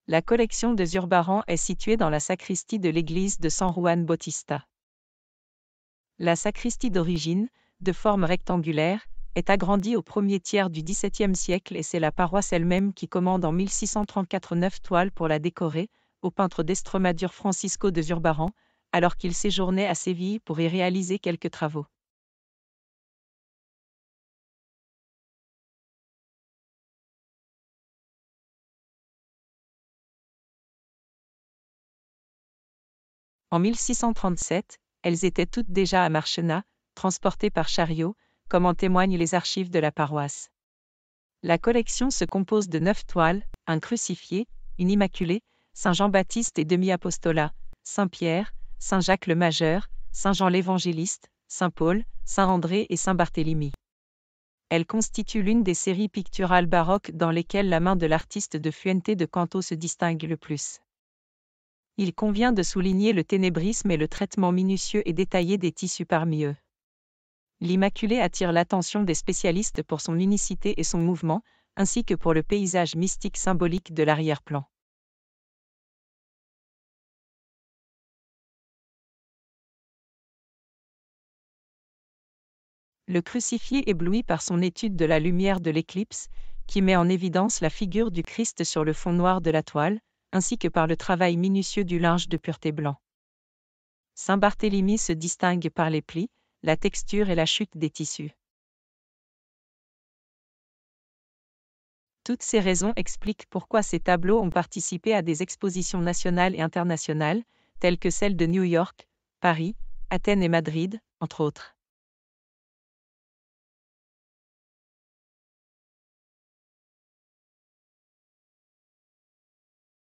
La collection de Zurbarán est située dans la sacristie de l'église de San Juan Bautista. La sacristie d'origine, de forme rectangulaire, est agrandie au premier tiers du XVIIe siècle et c'est la paroisse elle-même qui commande en 1634 9 toiles pour la décorer, au peintre d'Estremadure Francisco de Zurbarán, alors qu'il séjournait à Séville pour y réaliser quelques travaux. En 1637, elles étaient toutes déjà à Marchena, transportées par chariot, comme en témoignent les archives de la paroisse. La collection se compose de 9 toiles, un crucifié, une Immaculée, Saint Jean-Baptiste et demi-apostolat, Saint Pierre, Saint Jacques le Majeur, Saint Jean l'Évangéliste, Saint Paul, Saint André et Saint Barthélemy. Elle constitue l'une des séries picturales baroques dans lesquelles la main de l'artiste de Fuente de Canto se distingue le plus. Il convient de souligner le ténébrisme et le traitement minutieux et détaillé des tissus parmi eux. L'Immaculée attire l'attention des spécialistes pour son unicité et son mouvement, ainsi que pour le paysage mystique symbolique de l'arrière-plan. Le crucifié éblouit par son étude de la lumière de l'éclipse, qui met en évidence la figure du Christ sur le fond noir de la toile, ainsi que par le travail minutieux du linge de pureté blanc. Saint Barthélemy se distingue par les plis, la texture et la chute des tissus. Toutes ces raisons expliquent pourquoi ces tableaux ont participé à des expositions nationales et internationales, telles que celles de New York, Paris, Athènes et Madrid, entre autres.